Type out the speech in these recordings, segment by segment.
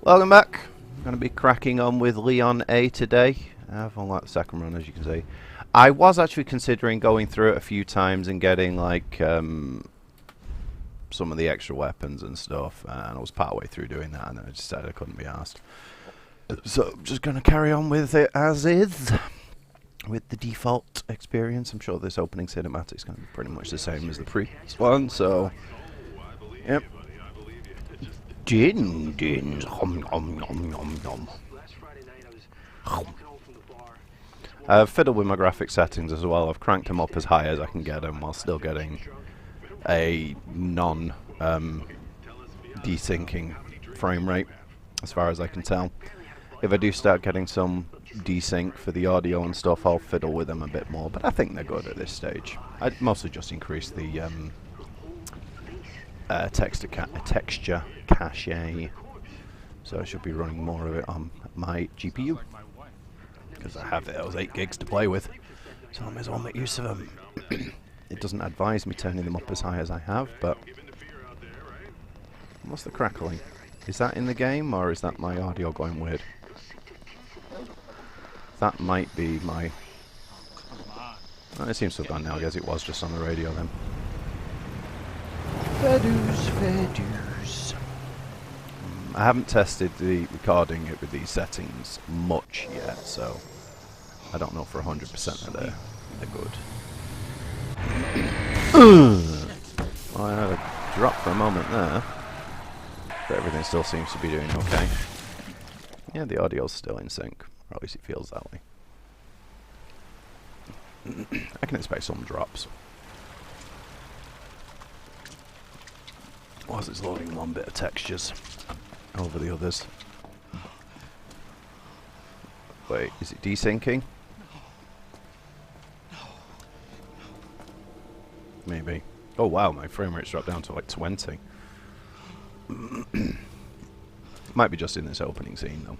Welcome back. I'm going to be cracking on with Leon A today. I've unlocked the second run, as you can see. I was actually considering going through it a few times and getting like some of the extra weapons and stuff, and I was part way through doing that, and then I decided I couldn't be asked. So I'm just going to carry on with it as is, with the default experience. I'm sure this opening cinematic is going to be pretty much the same as the previous one. So, yep. Gin. I've fiddled with my graphic settings as well. I've cranked them up as high as I can get them while still getting a non-desyncing frame rate, as far as I can tell. If I do start getting some desync for the audio and stuff, I'll fiddle with them a bit more, but I think they're good at this stage. I'd mostly just increase the texture cache, so I should be running more of it on my GPU, because I have those 8 gigs to play with, so I may as well make use of them. It doesn't advise me turning them up as high as I have, but... What's the crackling? Is that in the game, or is that my audio going weird? That might be my... Oh, it seems to have gone now. I guess it was just on the radio then. Fair dues. I haven't tested the recording it with these settings much yet, so I don't know for 100% that they're good. Well, I had a drop for a moment there, but everything still seems to be doing okay. Yeah, the audio's still in sync, or at least it feels that way. I can expect some drops. Whilst it's loading one bit of textures over the others. Wait, is it desyncing? Maybe. Oh wow, my frame rate's dropped down to like 20. Might be just in this opening scene though.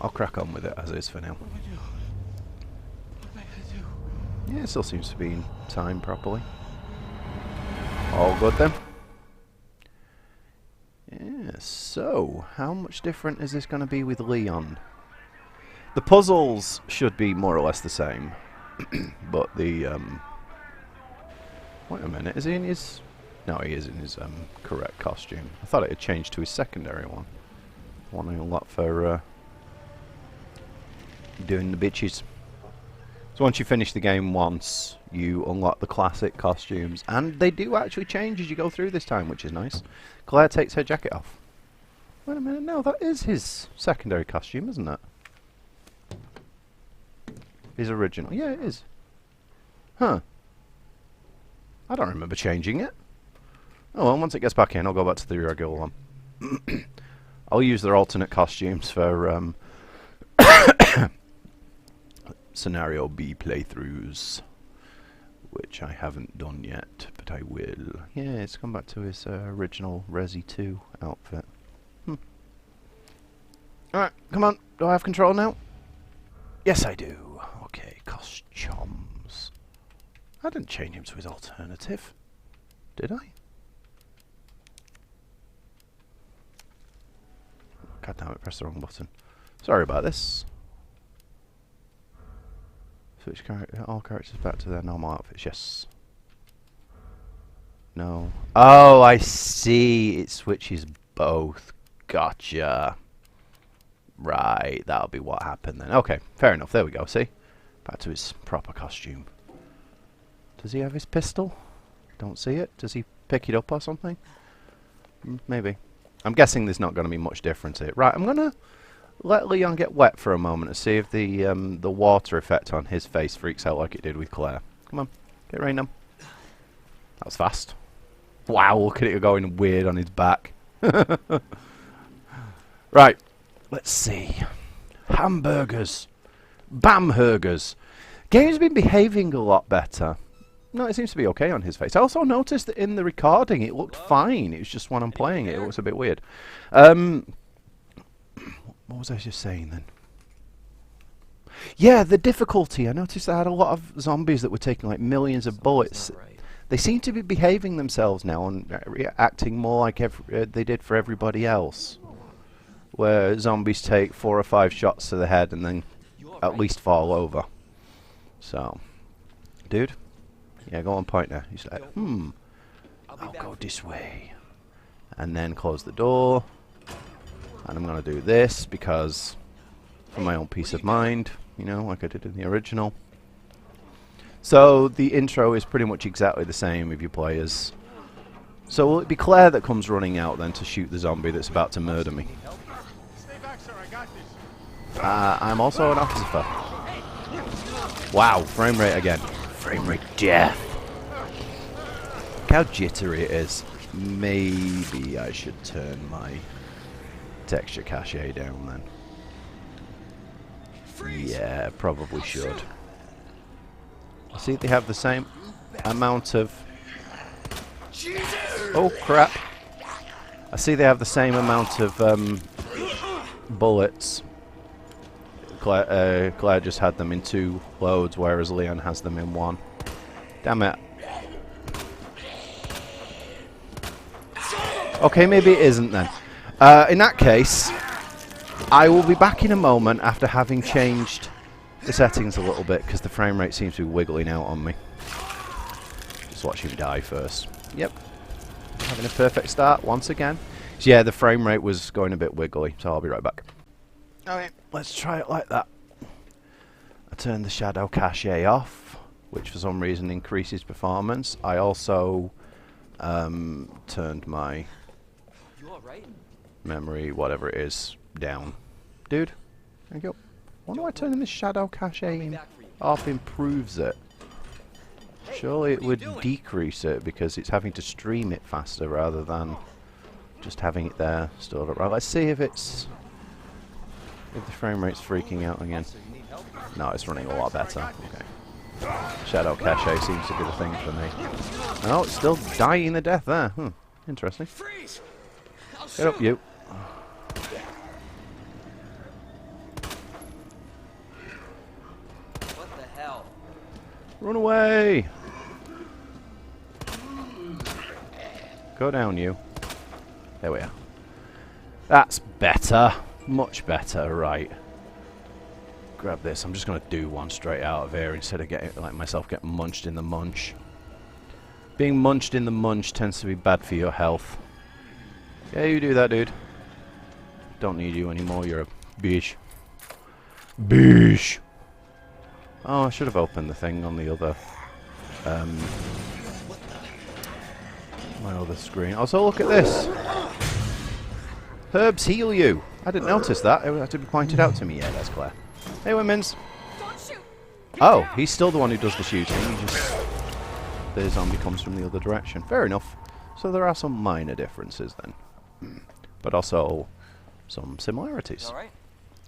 I'll crack on with it as is for now. Yeah, it still seems to be in time properly. All good then. Yeah, so how much different is this going to be with Leon? The puzzles should be more or less the same, but the wait a minute, is he in his... No, he is in his correct costume. I thought it had changed to his secondary one. One I unlocked for doing the bitches. So once you finish the game once, you unlock the classic costumes, and they do actually change as you go through this time, which is nice. Claire takes her jacket off. Wait a minute, no, that is his secondary costume, isn't it? His original. Yeah, it is. Huh. I don't remember changing it. Oh well, once it gets back in, I'll go back to the regular one. I'll use their alternate costumes for Scenario B playthroughs, which I haven't done yet, but I will. Yeah, it's come back to his original Resi 2 outfit. Alright, come on. Do I have control now? Yes, I do. Okay, costumes. I didn't change him to his alternative, did I? God damn it, pressed the wrong button. Sorry about this. Switch all characters back to their normal outfits, yes. No. Oh, I see. It switches both. Gotcha. Right, that'll be what happened then. Okay, fair enough. There we go, see? Back to his proper costume. Does he have his pistol? Don't see it. Does he pick it up or something? Maybe. I'm guessing there's not going to be much difference here. Right, I'm going to let Leon get wet for a moment and see if the water effect on his face freaks out like it did with Claire. Come on, get rained on. That was fast. Wow, look at it going weird on his back. Right, let's see. Hamburgers. Bamburgers. Game's been behaving a lot better. No, it seems to be okay on his face. I also noticed that in the recording it looked fine. It was just when I'm playing it, it looks a bit weird. What was I just saying then? Yeah, the difficulty. I noticed I had a lot of zombies that were taking like millions of bullets. They seem to be behaving themselves now and acting more like they did for everybody else. where zombies take 4 or 5 shots to the head and then at least fall over. So, dude, yeah, go on point there. He's like, I'll go this way. And then close the door. And I'm going to do this because, for my own peace of mind, you know, like I did in the original. So, the intro is pretty much exactly the same if you play as... So, will it be Claire that comes running out then to shoot the zombie that's about to murder me? I'm also an officer. Wow, frame rate again. Frame rate death. Look how jittery it is. Maybe I should turn my texture cache down then. Yeah, probably should. I see they have the same amount of... Oh crap. I see they have the same amount of bullets. Claire just had them in 2 loads, whereas Leon has them in 1. Damn it. Okay, maybe it isn't then. In that case, I will be back in a moment after having changed the settings a little bit, because the frame rate seems to be wiggling out on me. Just watch him die first. Yep. Having a perfect start once again. So yeah, the frame rate was going a bit wiggly, so I'll be right back. Okay, let's try it like that. I turned the shadow cache off, which for some reason increases performance. I also turned my memory, whatever it is, down. Dude, there you go. Why do I turn this shadow cache off improves it? Surely it would decrease it because it's having to stream it faster rather than just having it there stored up. Right, let's see if it's... If the frame rate's freaking out again. No, it's running a lot better. Okay. Shadow cache seems to be the thing for me. Oh, it's still dying a death there. Interesting. Get up, you. What the hell? Run away! Go down, you. There we are. That's better. Much better, right. Grab this. I'm just going to do one straight out of here instead of getting like myself getting munched in the munch. Being munched in the munch tends to be bad for your health. Yeah, you do that, dude. Don't need you anymore. You're a bitch. Bitch. Oh, I should have opened the thing on the other my other screen. Also, look at this. Herbs heal you. I didn't notice that. It had to be pointed out to me. Yeah, that's Claire. Hey, women's. Oh, he's still the one who does the shooting. He just... The zombie comes from the other direction. Fair enough. So there are some minor differences then. But also some similarities. All right.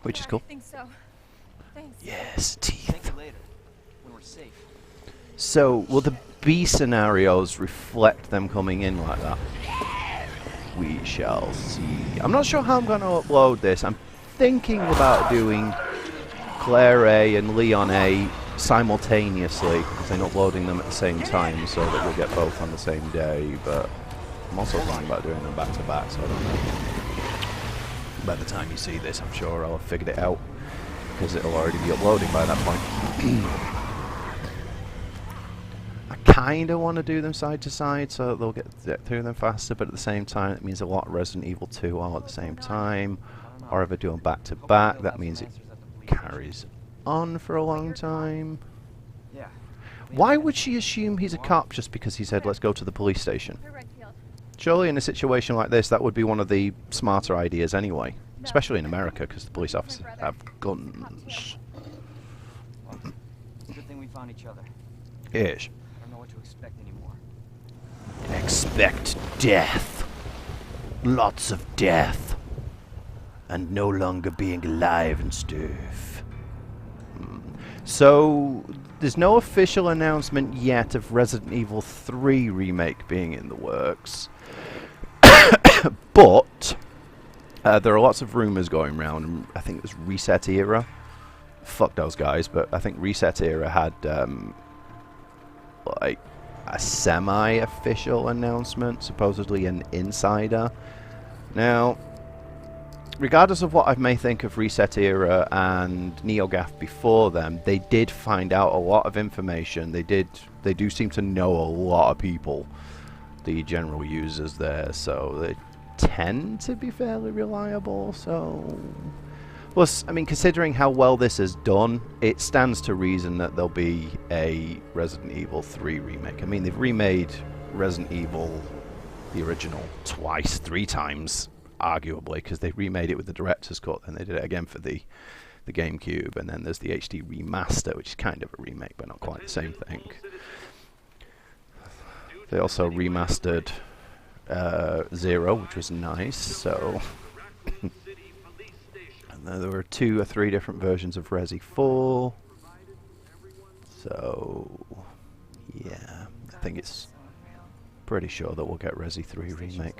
Which is cool. I think so. Thanks. Yes, teeth. Thank you later when we're safe. So, will the B scenarios reflect them coming in like that? We shall see. I'm not sure how I'm going to upload this. I'm thinking about doing Claire A and Leon A simultaneously, because I'm uploading them at the same time so that we'll get both on the same day, but I'm also thinking about doing them back to back, so I don't know. By the time you see this, I'm sure I'll have figured it out, because it'll already be uploading by that point. I kind of want to do them side to side so that they'll get through them faster, but at the same time it means a lot of Resident Evil 2 all at the same time. Or if I do them back to back, that means it carries on for a long time. Yeah. Why would she assume he's a cop just because he said let's go to the police station? Surely in a situation like this that would be one of the smarter ideas anyway. Especially in America because the police officers have guns. Good thing we found each other. Ish. I don't know what to expect anymore. Expect death. Lots of death. And no longer being alive and stuff. So, there's no official announcement yet of Resident Evil 3 Remake being in the works. But, there are lots of rumours going around, and I think it was Reset Era. Fuck those guys, but I think Reset Era had, like, a semi-official announcement, supposedly an insider. Now, regardless of what I may think of Reset Era and NeoGAF before them, they did find out a lot of information. They do seem to know a lot of people, the general users there, so they tend to be fairly reliable. So, plus, I mean, considering how well this is done, it stands to reason that there'll be a Resident Evil 3 remake. I mean, they've remade Resident Evil, the original, twice, 3 times. Arguably, because they remade it with the director's cut, and they did it again for the GameCube, and then there's the HD remaster, which is kind of a remake, but not quite the same thing. They also remastered Zero, which was nice. So, and then there were 2 or 3 different versions of Resi 4. So, yeah, I think it's pretty sure that we'll get Resi 3 remake.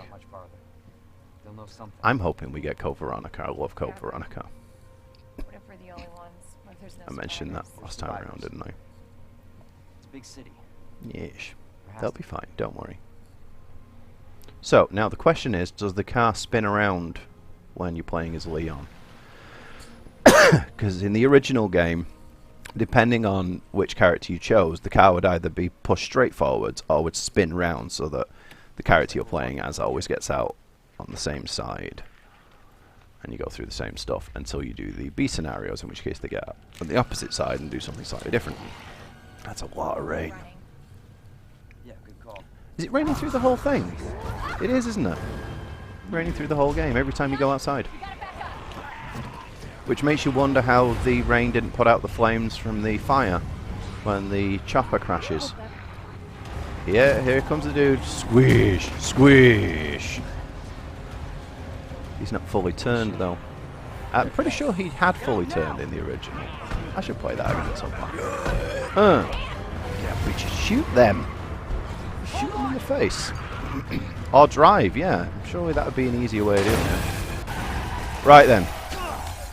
I'm hoping we get Code Veronica. I love Code Veronica. What if we're the only ones? What if there's no I mentioned that last time around, didn't I? It's a big city. Yeesh. They'll be fine, don't worry. So, now the question is, does the car spin around when you're playing as Leon? Because in the original game, depending on which character you chose, the car would either be pushed straight forwards or would spin round so that the character you're playing as always gets out on the same side, and you go through the same stuff until you do the B scenarios, in which case they get on the opposite side and do something slightly different. That's a lot of rain. Yeah, good call. Is it raining through the whole thing? It is, isn't it? Raining through the whole game every time you go outside. Which makes you wonder how the rain didn't put out the flames from the fire when the chopper crashes. Yeah, here comes the dude. Squish! Squish! He's not fully turned though. I'm pretty sure he had fully turned in the original. I should play that again at some point. Yeah, bitches, shoot them. Shoot them in the face. Or drive, yeah. Surely that would be an easier way of doing it. Right then.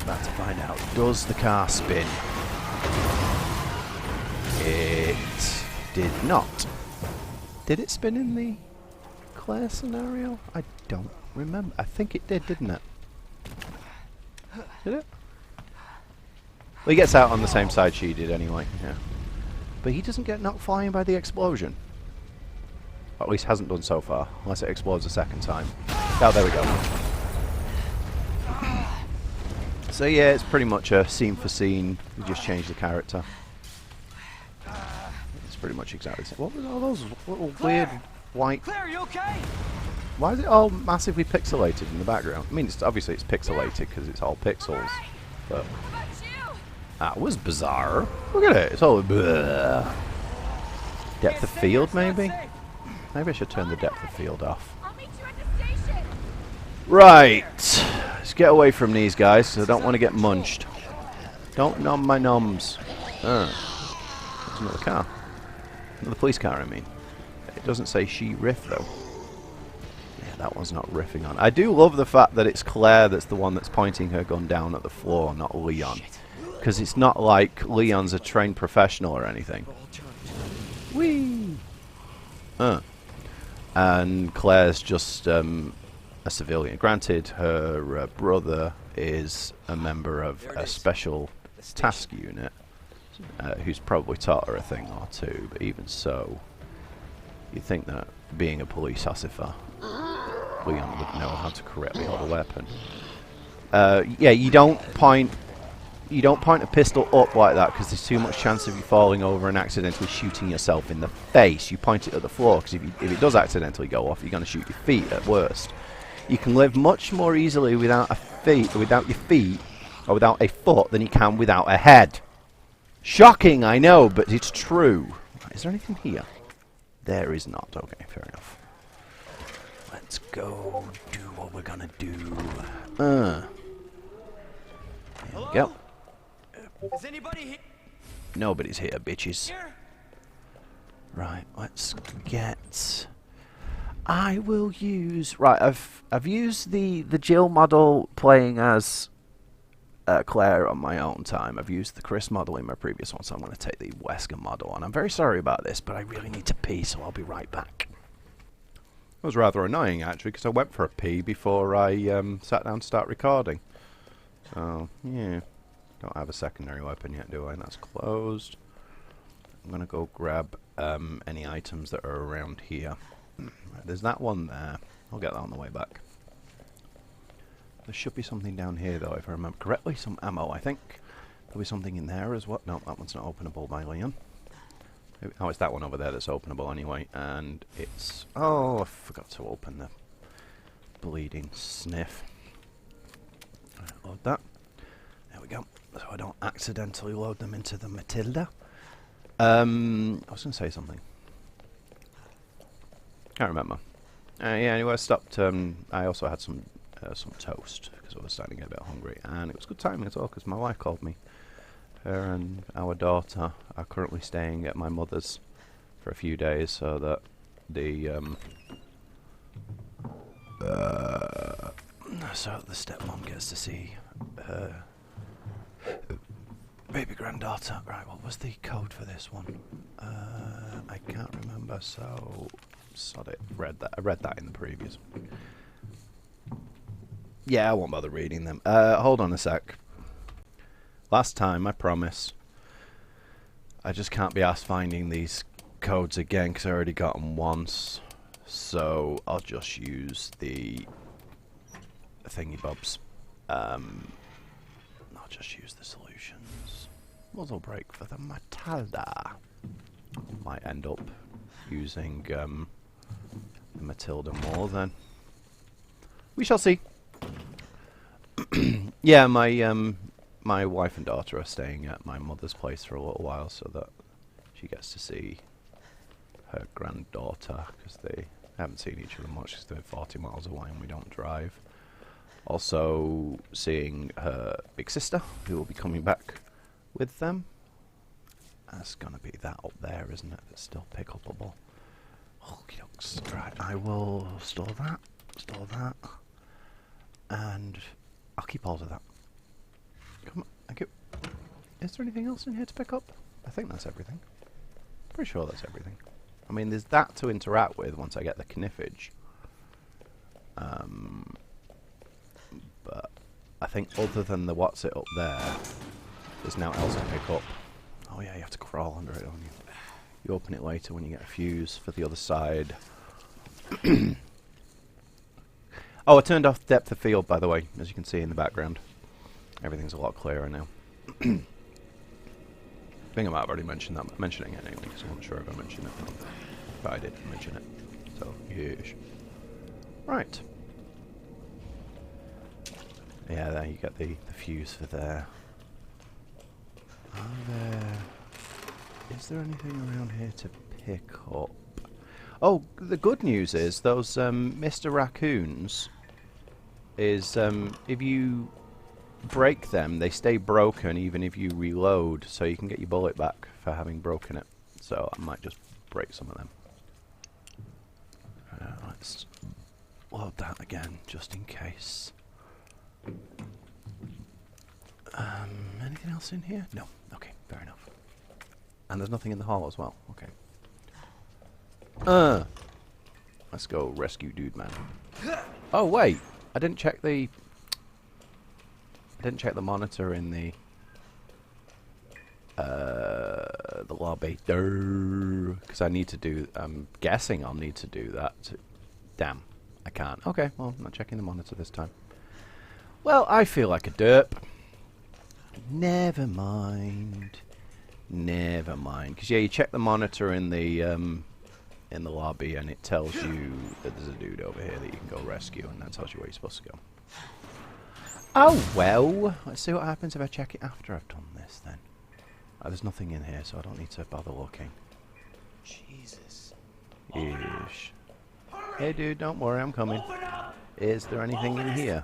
About to find out. Does the car spin? It did not. Did it spin in the Claire scenario? I don't remember. I think it did, didn't it? Did it? Well, he gets out on the same side she did anyway, yeah. But he doesn't get knocked flying by the explosion. Or at least hasn't done so far, unless it explodes a second time. Oh, there we go. So yeah, it's pretty much a scene for scene. We just changed the character. It's pretty much exactly the same. What was all those little weird white... Claire, you okay? Why is it all massively pixelated in the background? I mean, obviously it's pixelated because it's all pixels, but that was bizarre. Look at it, it's all bleh. Depth of field, maybe? Maybe I should turn the depth of field off. I'll meet you at the station. Right, let's get away from these guys because I don't want to get munched. Don't nom my noms. There's another car. Another police car, I mean. It doesn't say she riff though. Yeah, that one's not riffing on. I do love the fact that it's Claire that's the one that's pointing her gun down at the floor, not Leon. Because it's not like Leon's a trained professional or anything. Whee! And Claire's just a civilian. Granted, her brother is a member of a special task unit who's probably taught her a thing or two, but even so, you'd think that being a police officer, Leon would know how to correctly hold a weapon. Yeah, you don't point a pistol up like that because there's too much chance of you falling over and accidentally shooting yourself in the face. You point it at the floor because if it does accidentally go off, you're going to shoot your feet at worst. You can live much more easily without your feet, or without a foot than you can without a head. Shocking, I know, but it's true. Is there anything here? There is not. Okay, fair enough. Let's go do what we're gonna do. There we go. Is anybody here? Nobody's here, bitches. Right, let's get... I will use... Right, I've used the Jill model playing as Claire on my own time. I've used the Chris model in my previous one, so I'm going to take the Wesker model. And I'm very sorry about this, but I really need to pee, so I'll be right back. It was rather annoying actually because I went for a pee before I sat down to start recording. So yeah, don't have a secondary weapon yet, do I? That's closed. I'm gonna go grab any items that are around here. There's that one there. I'll get that on the way back. There should be something down here though, if I remember correctly. Some ammo, I think. There'll be something in there as well. No, that one's not openable by Leon. Oh, it's that one over there that's openable anyway, and it's... Oh, I forgot to open the bleeding sniff. Right, load that. There we go. So I don't accidentally load them into the Matilda. I was going to say something. Can't remember. Yeah, anyway, I stopped. I also had some toast, because I was starting to get a bit hungry, and it was good timing as well, because my wife called me. Her and our daughter are currently staying at my mother's for a few days, so that the stepmom gets to see her baby granddaughter. Right, what was the code for this one? I can't remember, so sod it. I read that in the previous one. Yeah, I won't bother reading them. Hold on a sec. Last time, I promise. I just can't be asked finding these codes again because I already got them once. So I'll just use the thingy bobs. I'll just use the solutions. Muzzle brake for the Matilda. Might end up using the Matilda more then. We shall see. Yeah, my wife and daughter are staying at my mother's place for a little while so that she gets to see her granddaughter, because they haven't seen each other much because they're 40 miles away and we don't drive. Also seeing her big sister, who will be coming back with them. That's going to be that up there, isn't it? That's still pick upable. Okie dokes. Right, I will store that, and I'll keep hold of that. Come on, thank you. Is there anything else in here to pick up? I think that's everything. Pretty sure that's everything. I mean, there's that to interact with once I get the kniffage. But I think other than the what's it up there, there's now else to pick up. Oh yeah, you have to crawl under it, don't you? You open it later when you get a fuse for the other side. Oh, I turned off depth of field, by the way, as you can see in the background. Everything's a lot clearer now. I think I might have already mentioned that, but I'm mentioning it anyway, because I wasn't sure if I mentioned it or not. But I did mention it. So, yes. Right. Yeah, there you get the fuse for there. Is there anything around here to pick up? Oh, the good news is those Mr. Raccoons is if you break them, they stay broken even if you reload, so you can get your bullet back for having broken it. So I might just break some of them. Let's load that again, just in case. Anything else in here? No. Okay, fair enough. And there's nothing in the hall as well. Okay. Let's go rescue dude man. Oh wait, I didn't check the monitor in the lobby. Because I need to do. I'm guessing I'll need to do that. Damn, I can't. Okay, well, I'm not checking the monitor this time. Well, I feel like a derp. Never mind. Never mind. Because yeah, you check the monitor in the lobby, and it tells you that there's a dude over here that you can go rescue, and that tells you where you're supposed to go. Oh well, let's see what happens if I check it after I've done this then. There's nothing in here, so I don't need to bother looking. Jesus. Yeesh. Hey dude, don't worry, I'm coming. Is there anything in here?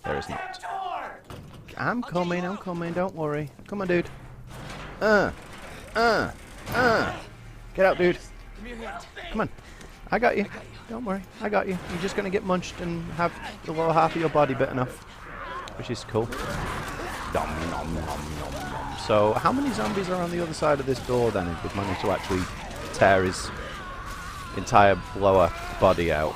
There is not. I'm coming, don't worry. Come on, dude. Get out, dude. Come on. I got you. Don't worry, I got you. You're just gonna get munched and have the lower half of your body bitten off. Which is cool. Nom, nom, nom, nom, nom. So, how many zombies are on the other side of this door then if we've managed to actually tear his entire lower body out?